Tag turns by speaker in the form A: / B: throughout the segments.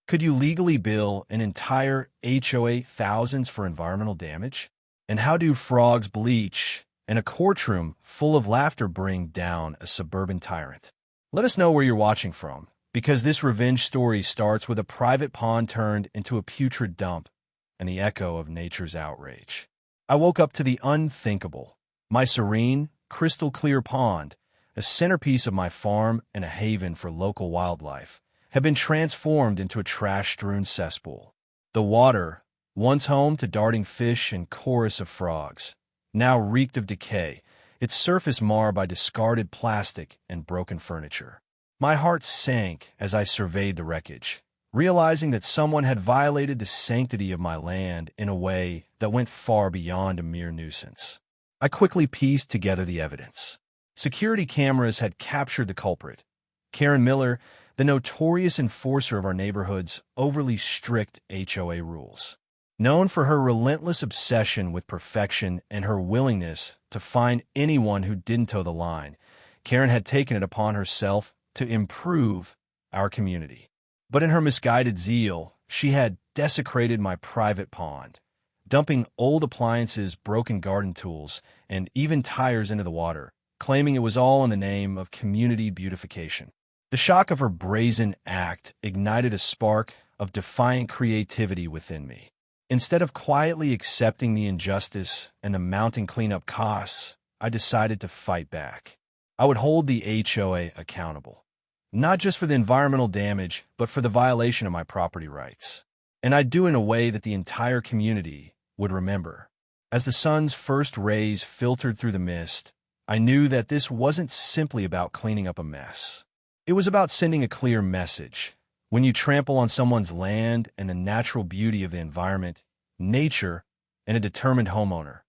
A: Could you legally bill an entire HOA thousands for environmental damage? And how do frogs bleach and a courtroom full of laughter bring down a suburban tyrant? Let us know where you're watching from, because this revenge story starts with a private pond turned into a putrid dump and the echo of nature's outrage. I woke up to the unthinkable. My serene, crystal-clear pond, a centerpiece of my farm and a haven for local wildlife, had been transformed into a trash-strewn cesspool. The water, once home to darting fish and chorus of frogs, now reeked of decay, its surface marred by discarded plastic and broken furniture. My heart sank as I surveyed the wreckage, realizing that someone had violated the sanctity of my land in a way that went far beyond a mere nuisance. I quickly pieced together the evidence. Security cameras had captured the culprit, Karen Miller, the notorious enforcer of our neighborhood's overly strict HOA rules. Known for her relentless obsession with perfection and her willingness to find anyone who didn't toe the line, Karen had taken it upon herself to improve our community. But in her misguided zeal, she had desecrated my private pond, dumping old appliances, broken garden tools, and even tires into the water, claiming it was all in the name of community beautification. The shock of her brazen act ignited a spark of defiant creativity within me. Instead of quietly accepting the injustice and the mounting cleanup costs, I decided to fight back. I would hold the HOA accountable, not just for the environmental damage, but for the violation of my property rights. And I'd do it in a way that the entire community would remember. As the sun's first rays filtered through the mist, I knew that this wasn't simply about cleaning up a mess. It was about sending a clear message. When you trample on someone's land and the natural beauty of the environment, nature, and a determined homeowner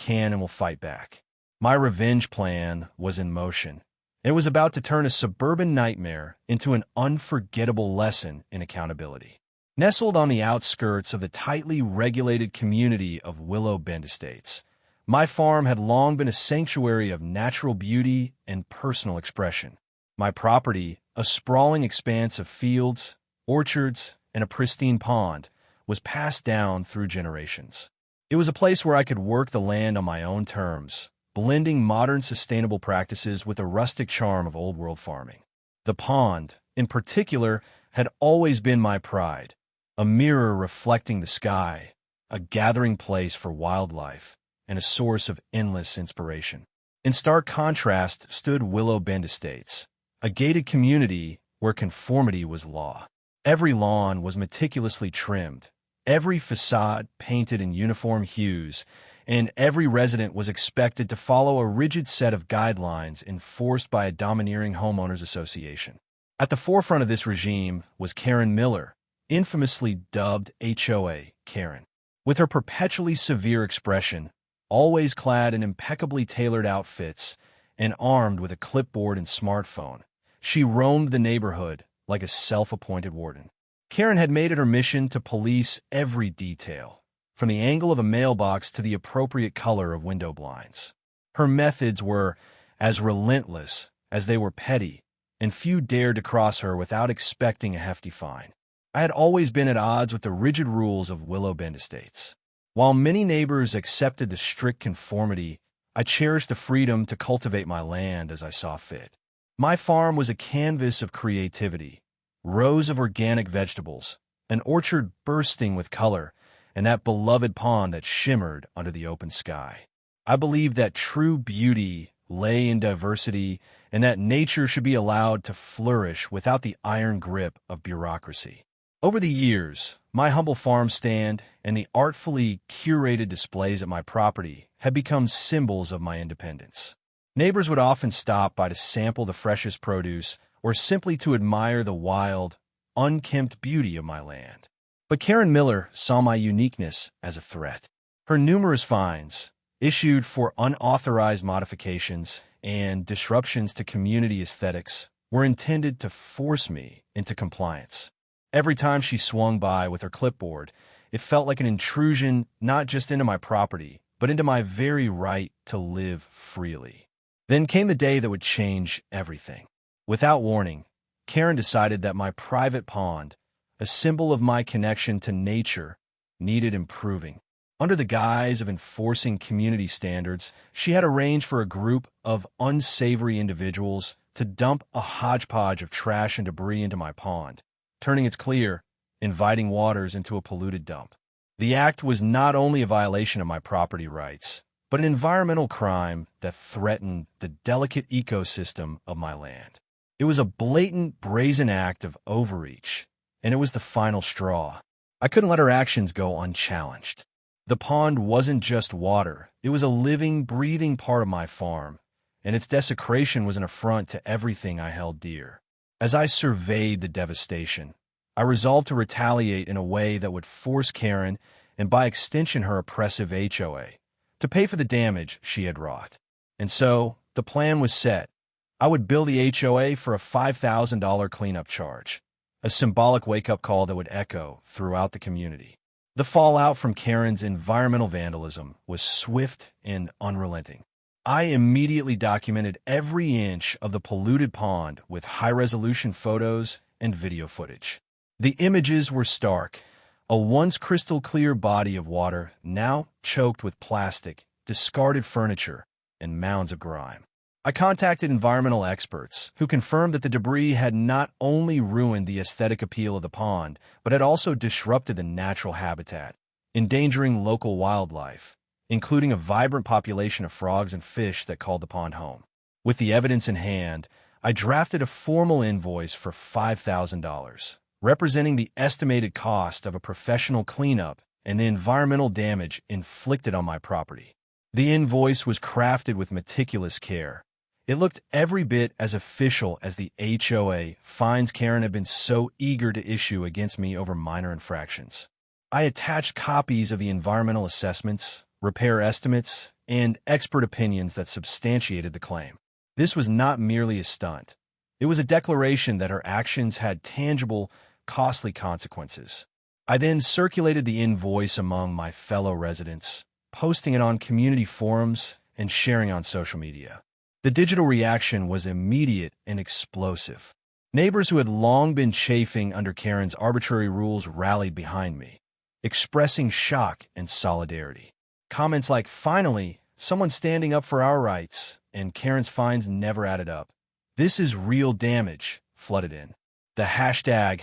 A: can and will fight back. My revenge plan was in motion. It was about to turn a suburban nightmare into an unforgettable lesson in accountability. Nestled on the outskirts of the tightly regulated community of Willow Bend Estates, my farm had long been a sanctuary of natural beauty and personal expression. My property, a sprawling expanse of fields, orchards, and a pristine pond, was passed down through generations. It was a place where I could work the land on my own terms, blending modern sustainable practices with the rustic charm of old-world farming. The pond, in particular, had always been my pride, a mirror reflecting the sky, a gathering place for wildlife, and a source of endless inspiration. In stark contrast stood Willow Bend Estates, a gated community where conformity was law. Every lawn was meticulously trimmed, every facade painted in uniform hues, and every resident was expected to follow a rigid set of guidelines enforced by a domineering homeowners association. At the forefront of this regime was Karen Miller, infamously dubbed HOA Karen. With her perpetually severe expression, always clad in impeccably tailored outfits, and armed with a clipboard and smartphone, she roamed the neighborhood like a self-appointed warden. Karen had made it her mission to police every detail, from the angle of a mailbox to the appropriate color of window blinds. Her methods were as relentless as they were petty, and few dared to cross her without expecting a hefty fine. I had always been at odds with the rigid rules of Willow Bend Estates. While many neighbors accepted the strict conformity, I cherished the freedom to cultivate my land as I saw fit. My farm was a canvas of creativity, rows of organic vegetables, an orchard bursting with color, and that beloved pond that shimmered under the open sky. I believed that true beauty lay in diversity and that nature should be allowed to flourish without the iron grip of bureaucracy. Over the years, my humble farm stand and the artfully curated displays at my property had become symbols of my independence. Neighbors would often stop by to sample the freshest produce or simply to admire the wild, unkempt beauty of my land. But Karen Miller saw my uniqueness as a threat. Her numerous fines, issued for unauthorized modifications and disruptions to community aesthetics, were intended to force me into compliance. Every time she swung by with her clipboard, it felt like an intrusion not just into my property, but into my very right to live freely. Then came the day that would change everything. Without warning, Karen decided that my private pond, a symbol of my connection to nature, needed improving. Under the guise of enforcing community standards, she had arranged for a group of unsavory individuals to dump a hodgepodge of trash and debris into my pond, turning its clear, inviting waters into a polluted dump. The act was not only a violation of my property rights, but an environmental crime that threatened the delicate ecosystem of my land. It was a blatant, brazen act of overreach, and it was the final straw. I couldn't let her actions go unchallenged. The pond wasn't just water, it was a living, breathing part of my farm, and its desecration was an affront to everything I held dear. As I surveyed the devastation, I resolved to retaliate in a way that would force Karen, and by extension her oppressive HOA, to pay for the damage she had wrought. And so, the plan was set. I would bill the HOA for a $5,000 cleanup charge, a symbolic wake-up call that would echo throughout the community. The fallout from Karen's environmental vandalism was swift and unrelenting. I immediately documented every inch of the polluted pond with high-resolution photos and video footage. The images were stark. A once crystal-clear body of water now choked with plastic, discarded furniture, and mounds of grime. I contacted environmental experts who confirmed that the debris had not only ruined the aesthetic appeal of the pond, but had also disrupted the natural habitat, endangering local wildlife, including a vibrant population of frogs and fish that called the pond home. With the evidence in hand, I drafted a formal invoice for $5,000, representing the estimated cost of a professional cleanup and the environmental damage inflicted on my property. The invoice was crafted with meticulous care. It looked every bit as official as the HOA fines Karen had been so eager to issue against me over minor infractions. I attached copies of the environmental assessments, repair estimates, and expert opinions that substantiated the claim. This was not merely a stunt. It was a declaration that her actions had tangible, costly consequences. I then circulated the invoice among my fellow residents, posting it on community forums and sharing on social media. The digital reaction was immediate and explosive. Neighbors who had long been chafing under Karen's arbitrary rules rallied behind me, expressing shock and solidarity. Comments like, "Finally, someone standing up for our rights," and "Karen's fines never added up. This is real damage," flooded in. The hashtag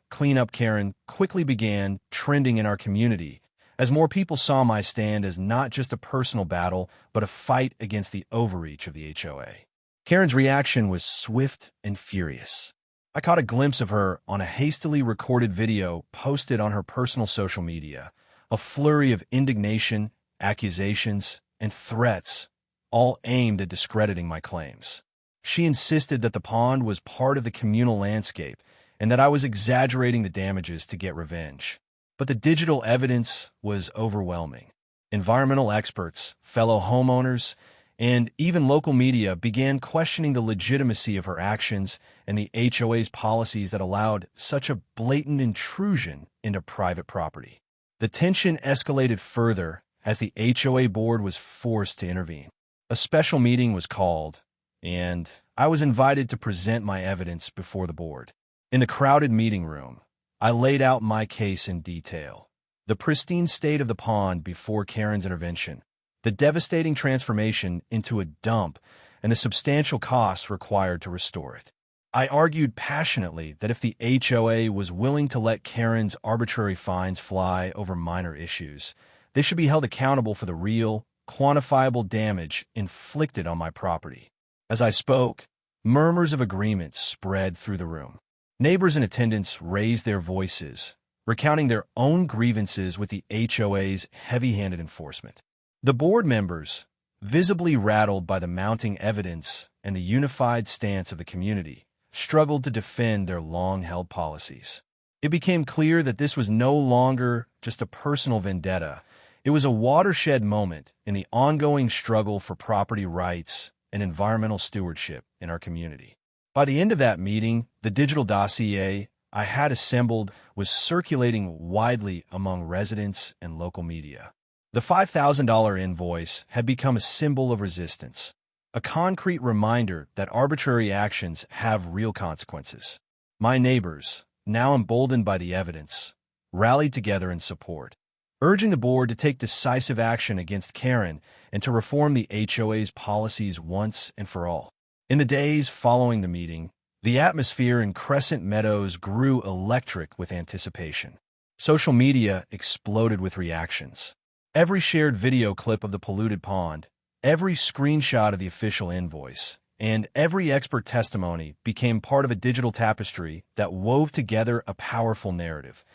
A: #CleanUpKaren quickly began trending in our community, as more people saw my stand as not just a personal battle, but a fight against the overreach of the HOA. Karen's reaction was swift and furious. I caught a glimpse of her on a hastily recorded video posted on her personal social media, a flurry of indignation, accusations, and threats, all aimed at discrediting my claims. She insisted that the pond was part of the communal landscape and that I was exaggerating the damages to get revenge. But the digital evidence was overwhelming. Environmental experts, fellow homeowners, and even local media began questioning the legitimacy of her actions and the HOA's policies that allowed such a blatant intrusion into private property. The tension escalated further as the HOA board was forced to intervene. A special meeting was called, and I was invited to present my evidence before the board. In the crowded meeting room, I laid out my case in detail. The pristine state of the pond before Karen's intervention, the devastating transformation into a dump, and the substantial costs required to restore it. I argued passionately that if the HOA was willing to let Karen's arbitrary fines fly over minor issues, they should be held accountable for the real, quantifiable damage inflicted on my property. As I spoke, murmurs of agreement spread through the room. Neighbors in attendance raised their voices, recounting their own grievances with the HOA's heavy-handed enforcement. The board members, visibly rattled by the mounting evidence and the unified stance of the community, struggled to defend their long-held policies. It became clear that this was no longer just a personal vendetta. It was a watershed moment in the ongoing struggle for property rights and environmental stewardship in our community. By the end of that meeting, the digital dossier I had assembled was circulating widely among residents and local media. The $5,000 invoice had become a symbol of resistance, a concrete reminder that arbitrary actions have real consequences. My neighbors, now emboldened by the evidence, rallied together in support, urging the board to take decisive action against Karen and to reform the HOA's policies once and for all. In the days following the meeting, the atmosphere in Crescent Meadows grew electric with anticipation. Social media exploded with reactions. Every shared video clip of the polluted pond, every screenshot of the official invoice, and every expert testimony became part of a digital tapestry that wove together a powerful narrative.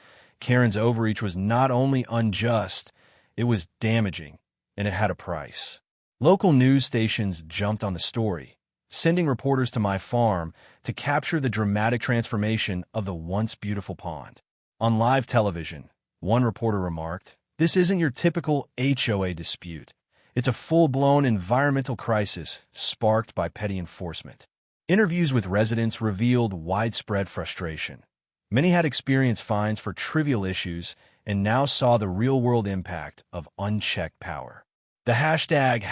A: Karen's overreach was not only unjust, it was damaging, and it had a price. Local news stations jumped on the story, sending reporters to my farm to capture the dramatic transformation of the once beautiful pond. On live television, one reporter remarked, "This isn't your typical HOA dispute. It's a full-blown environmental crisis sparked by petty enforcement." Interviews with residents revealed widespread frustration. Many had experienced fines for trivial issues and now saw the real-world impact of unchecked power. The hashtag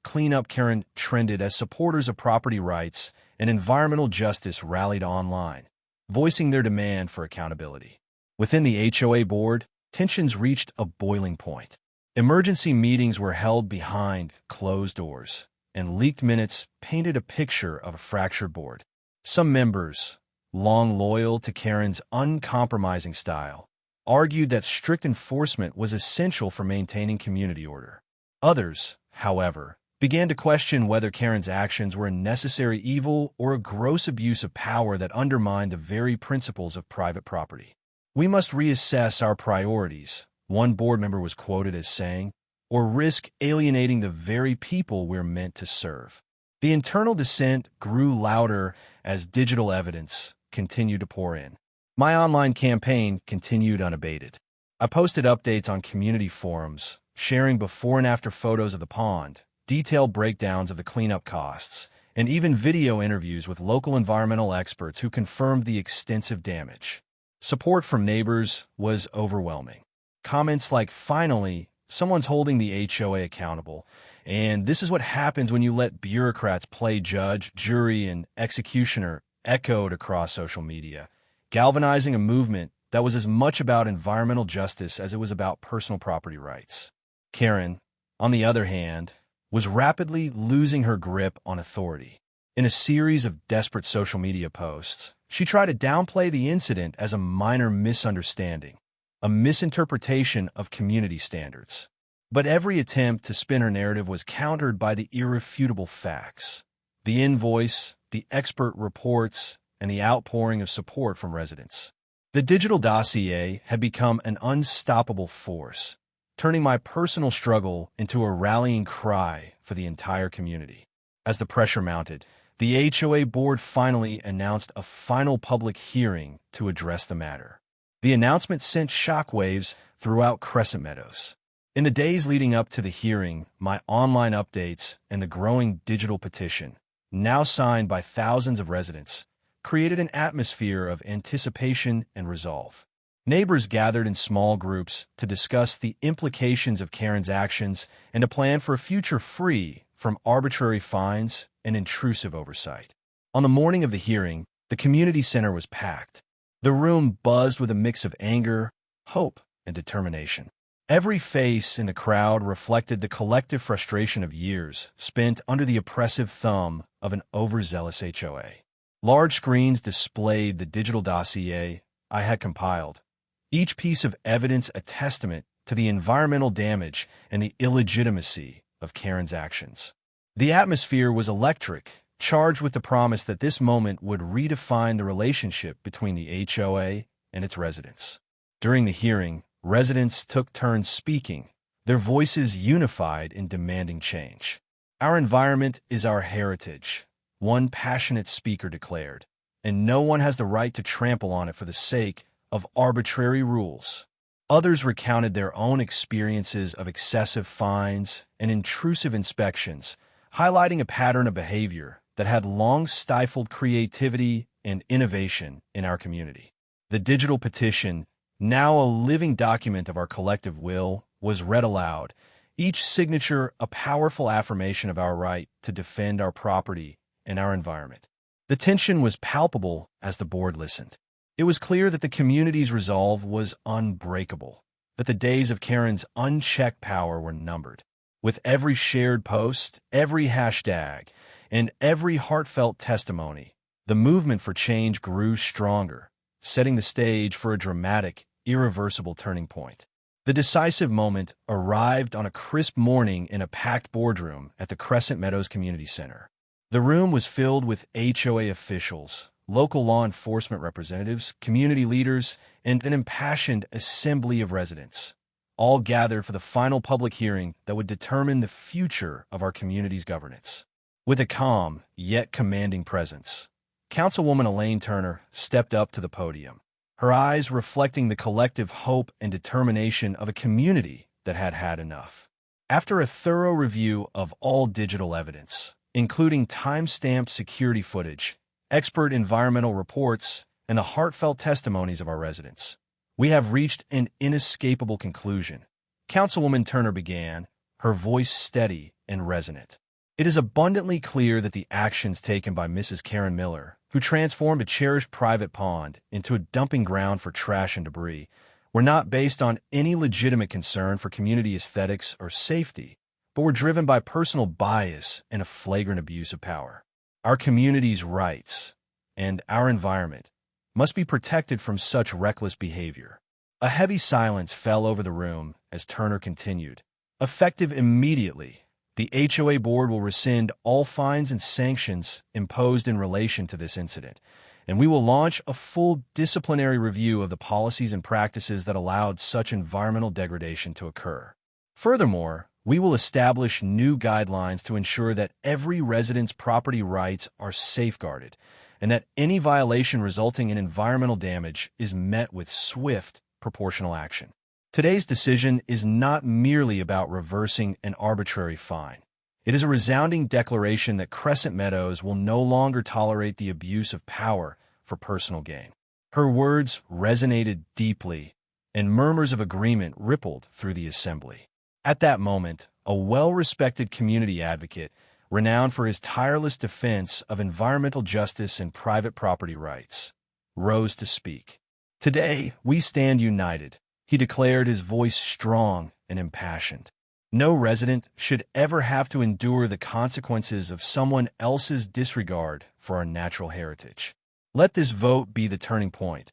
A: #CleanUpKaren trended as supporters of property rights and environmental justice rallied online, voicing their demand for accountability. Within the HOA board, tensions reached a boiling point. Emergency meetings were held behind closed doors, and leaked minutes painted a picture of a fractured board. Some members, long loyal to Karen's uncompromising style, argued that strict enforcement was essential for maintaining community order. Others, however, began to question whether Karen's actions were a necessary evil or a gross abuse of power that undermined the very principles of private property. "We must reassess our priorities," one board member was quoted as saying, "or risk alienating the very people we're meant to serve." The internal dissent grew louder as digital evidence continued to pour in. My online campaign continued unabated. I posted updates on community forums, sharing before and after photos of the pond, detailed breakdowns of the cleanup costs, and even video interviews with local environmental experts who confirmed the extensive damage. Support from neighbors was overwhelming. Comments like, "Finally, someone's holding the HOA accountable," and "This is what happens when you let bureaucrats play judge, jury, and executioner," echoed across social media, galvanizing a movement that was as much about environmental justice as it was about personal property rights. Karen, on the other hand, was rapidly losing her grip on authority. In a series of desperate social media posts, she tried to downplay the incident as a minor misunderstanding, a misinterpretation of community standards. But every attempt to spin her narrative was countered by the irrefutable facts: the invoice, the expert reports, and the outpouring of support from residents. The digital dossier had become an unstoppable force, turning my personal struggle into a rallying cry for the entire community. As the pressure mounted, the HOA board finally announced a final public hearing to address the matter. The announcement sent shockwaves throughout Crescent Meadows. In the days leading up to the hearing, my online updates and the growing digital petition, now signed by thousands of residents, created an atmosphere of anticipation and resolve. Neighbors gathered in small groups to discuss the implications of Karen's actions and to plan for a future free from arbitrary fines and intrusive oversight. On the morning of the hearing, the community center was packed. The room buzzed with a mix of anger, hope, and determination. Every face in the crowd reflected the collective frustration of years spent under the oppressive thumb of an overzealous HOA. Large screens displayed the digital dossier I had compiled, each piece of evidence a testament to the environmental damage and the illegitimacy of Karen's actions. The atmosphere was electric, charged with the promise that this moment would redefine the relationship between the HOA and its residents. During the hearing, residents took turns speaking, their voices unified in demanding change. "Our environment is our heritage," one passionate speaker declared, "and no one has the right to trample on it for the sake of arbitrary rules." Others recounted their own experiences of excessive fines and intrusive inspections, highlighting a pattern of behavior that had long stifled creativity and innovation in our community. The digital petition, now a living document of our collective will, was read aloud, each signature a powerful affirmation of our right to defend our property and our environment. The tension was palpable as the board listened. It was clear that the community's resolve was unbreakable, that the days of Karen's unchecked power were numbered. With every shared post, every hashtag, and every heartfelt testimony, the movement for change grew stronger, setting the stage for a dramatic, irreversible turning point. The decisive moment arrived on a crisp morning in a packed boardroom at the Crescent Meadows Community Center. The room was filled with HOA officials, local law enforcement representatives, community leaders, and an impassioned assembly of residents, all gathered for the final public hearing that would determine the future of our community's governance. With a calm, yet commanding presence, Councilwoman Elaine Turner stepped up to the podium, her eyes reflecting the collective hope and determination of a community that had had enough. After a thorough review of all digital evidence, including time-stamped security footage, expert environmental reports, and the heartfelt testimonies of our residents, we have reached an inescapable conclusion. Councilwoman Turner began, her voice steady and resonant. It is abundantly clear that the actions taken by Mrs. Karen Miller, who transformed a cherished private pond into a dumping ground for trash and debris, were not based on any legitimate concern for community aesthetics or safety, but were driven by personal bias and a flagrant abuse of power. Our community's rights and our environment must be protected from such reckless behavior. A heavy silence fell over the room as Turner continued. Effective immediately, the HOA board will rescind all fines and sanctions imposed in relation to this incident, and we will launch a full disciplinary review of the policies and practices that allowed such environmental degradation to occur. Furthermore, we will establish new guidelines to ensure that every resident's property rights are safeguarded and that any violation resulting in environmental damage is met with swift, proportional action. Today's decision is not merely about reversing an arbitrary fine. It is a resounding declaration that Crescent Meadows will no longer tolerate the abuse of power for personal gain. Her words resonated deeply, and murmurs of agreement rippled through the assembly. At that moment, a well-respected community advocate, renowned for his tireless defense of environmental justice and private property rights, rose to speak. "Today, we stand united," he declared, his voice strong and impassioned. "No resident should ever have to endure the consequences of someone else's disregard for our natural heritage. Let this vote be the turning point,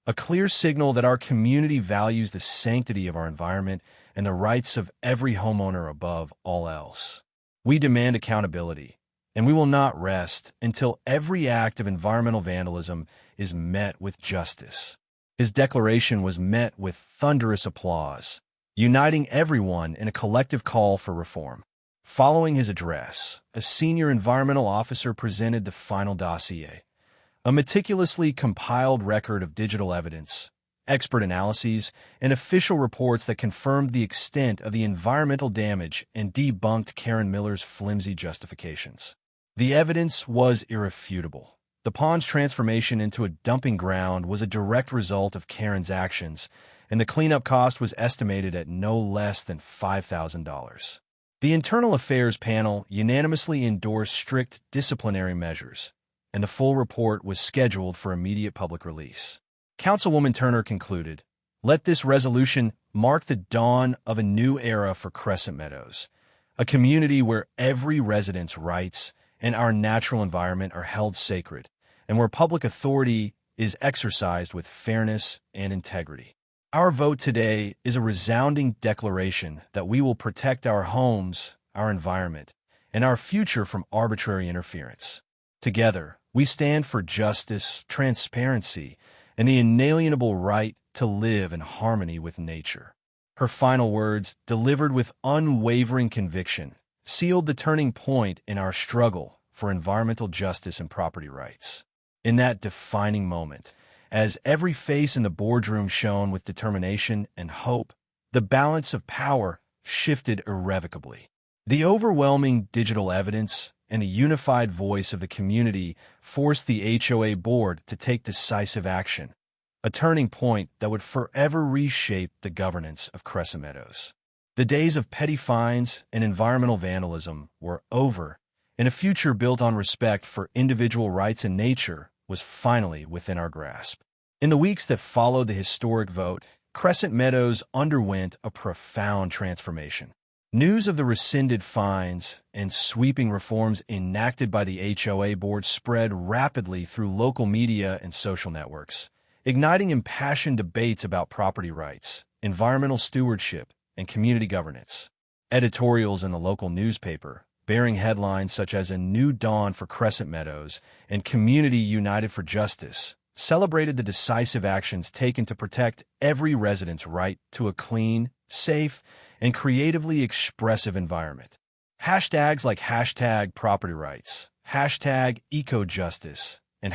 A: a clear signal that our community values the sanctity of our environment and the rights of every homeowner above all else. We demand accountability, and we will not rest until every act of environmental vandalism is met with justice." His declaration was met with thunderous applause, uniting everyone in a collective call for reform. Following his address, a senior environmental officer presented the final dossier, a meticulously compiled record of digital evidence, expert analyses, and official reports that confirmed the extent of the environmental damage and debunked Karen Miller's flimsy justifications. The evidence was irrefutable. The pond's transformation into a dumping ground was a direct result of Karen's actions, and the cleanup cost was estimated at no less than $5,000. The Internal Affairs Panel unanimously endorsed strict disciplinary measures, and the full report was scheduled for immediate public release. Councilwoman Turner concluded, "Let this resolution mark the dawn of a new era for Crescent Meadows, a community where every resident's rights and our natural environment are held sacred, and where public authority is exercised with fairness and integrity. Our vote today is a resounding declaration that we will protect our homes, our environment, and our future from arbitrary interference. Together, we stand for justice, transparency, and the inalienable right to live in harmony with nature." Her final words, delivered with unwavering conviction, sealed the turning point in our struggle for environmental justice and property rights. In that defining moment, as every face in the boardroom shone with determination and hope, the balance of power shifted irrevocably. The overwhelming digital evidence and the unified voice of the community forced the HOA board to take decisive action, a turning point that would forever reshape the governance of Crescent Meadows. The days of petty fines and environmental vandalism were over, and a future built on respect for individual rights and nature was finally within our grasp. In the weeks that followed the historic vote, Crescent Meadows underwent a profound transformation. News of the rescinded fines and sweeping reforms enacted by the HOA board spread rapidly through local media and social networks, igniting impassioned debates about property rights, environmental stewardship, and community governance. Editorials in the local newspaper, bearing headlines such as "A New Dawn for Crescent Meadows" and "Community United for Justice," celebrated the decisive actions taken to protect every resident's right to a clean, safe, and creatively expressive environment. Hashtags like #PropertyRights, #EcoJustice, and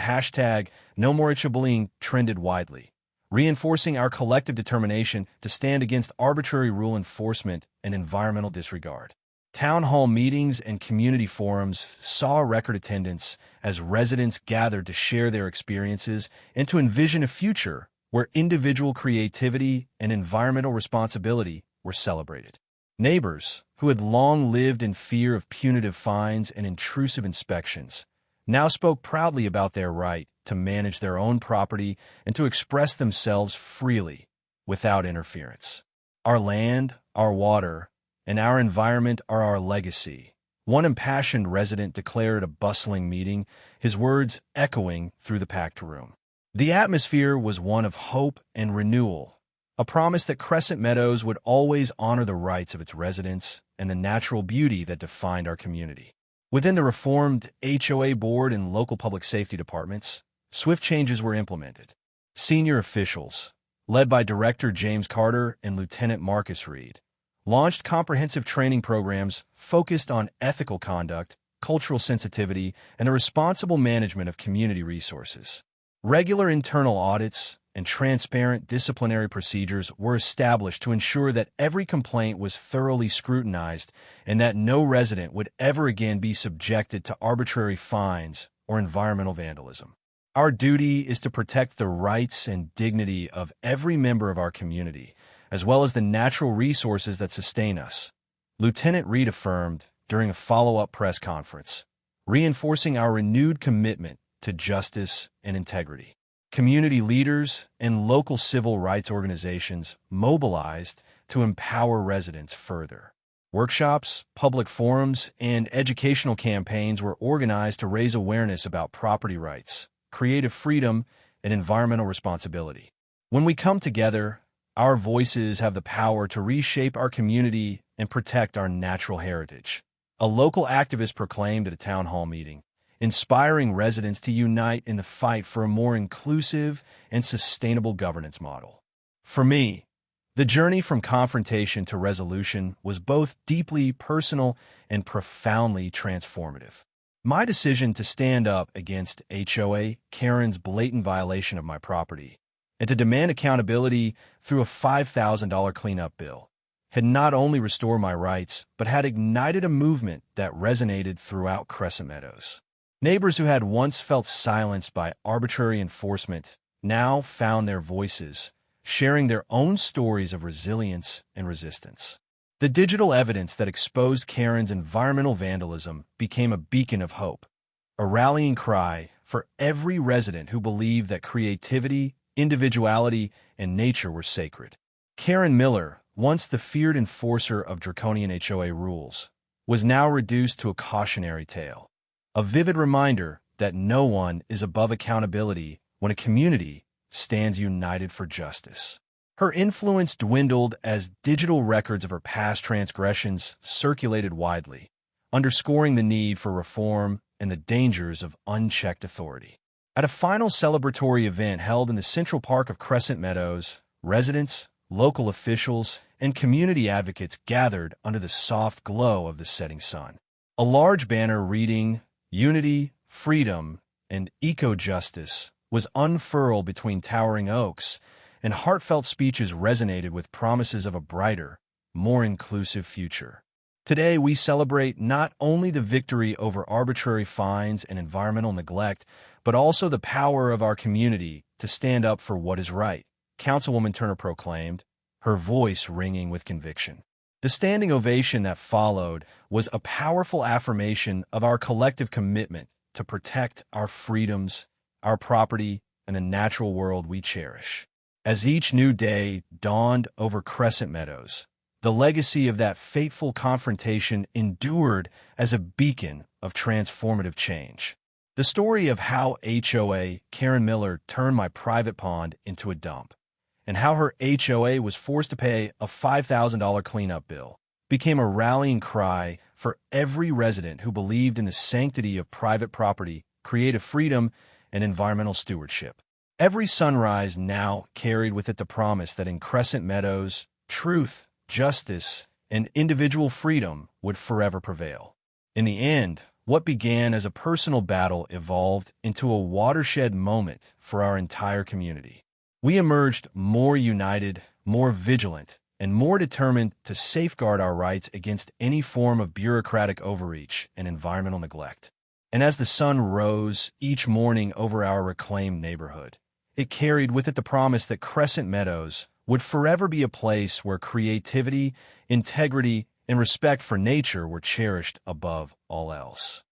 A: #NoMoreHOA trended widely, reinforcing our collective determination to stand against arbitrary rule enforcement and environmental disregard. Town hall meetings and community forums saw record attendance as residents gathered to share their experiences and to envision a future where individual creativity and environmental responsibility were celebrated. Neighbors, who had long lived in fear of punitive fines and intrusive inspections, now spoke proudly about their right to manage their own property and to express themselves freely without interference. Our land, our water, and our environment are our legacy, one impassioned resident declared at a bustling meeting, his words echoing through the packed room. The atmosphere was one of hope and renewal, a promise that Crescent Meadows would always honor the rights of its residents and the natural beauty that defined our community. Within the reformed HOA board and local public safety departments, swift changes were implemented. Senior officials, led by Director James Carter and Lieutenant Marcus Reed, launched comprehensive training programs focused on ethical conduct, cultural sensitivity, and the responsible management of community resources. Regular internal audits and transparent disciplinary procedures were established to ensure that every complaint was thoroughly scrutinized and that no resident would ever again be subjected to arbitrary fines or environmental vandalism. Our duty is to protect the rights and dignity of every member of our community, as well as the natural resources that sustain us, Lieutenant Reed affirmed during a follow-up press conference, reinforcing our renewed commitment to justice and integrity. Community leaders and local civil rights organizations mobilized to empower residents further. Workshops, public forums, and educational campaigns were organized to raise awareness about property rights, creative freedom, and environmental responsibility. When we come together, our voices have the power to reshape our community and protect our natural heritage. A local activist proclaimed at a town hall meeting, inspiring residents to unite in the fight for a more inclusive and sustainable governance model. For me, the journey from confrontation to resolution was both deeply personal and profoundly transformative. My decision to stand up against HOA Karen's blatant violation of my property and to demand accountability through a $5,000 cleanup bill had not only restored my rights, but had ignited a movement that resonated throughout Crescent Meadows. Neighbors who had once felt silenced by arbitrary enforcement now found their voices, sharing their own stories of resilience and resistance. The digital evidence that exposed Karen's environmental vandalism became a beacon of hope, a rallying cry for every resident who believed that creativity, individuality, and nature were sacred. Karen Miller, once the feared enforcer of draconian HOA rules, was now reduced to a cautionary tale, a vivid reminder that no one is above accountability when a community stands united for justice. Her influence dwindled as digital records of her past transgressions circulated widely, underscoring the need for reform and the dangers of unchecked authority. At a final celebratory event held in the Central Park of Crescent Meadows, residents, local officials, and community advocates gathered under the soft glow of the setting sun. A large banner reading, "Unity, Freedom, and Eco-Justice" was unfurled between towering oaks, and heartfelt speeches resonated with promises of a brighter, more inclusive future. Today, we celebrate not only the victory over arbitrary fines and environmental neglect, but also the power of our community to stand up for what is right, Councilwoman Turner proclaimed, her voice ringing with conviction. The standing ovation that followed was a powerful affirmation of our collective commitment to protect our freedoms, our property, and the natural world we cherish. As each new day dawned over Crescent Meadows, the legacy of that fateful confrontation endured as a beacon of transformative change. The story of how HOA Karen Miller turned my private pond into a dump, and how her HOA was forced to pay a $5,000 cleanup bill, became a rallying cry for every resident who believed in the sanctity of private property, creative freedom, and environmental stewardship. Every sunrise now carried with it the promise that in Crescent Meadows, truth, justice, and individual freedom would forever prevail. In the end, what began as a personal battle evolved into a watershed moment for our entire community. We emerged more united, more vigilant, and more determined to safeguard our rights against any form of bureaucratic overreach and environmental neglect. And as the sun rose each morning over our reclaimed neighborhood, it carried with it the promise that Crescent Meadows would forever be a place where creativity, integrity, and respect for nature were cherished above all else.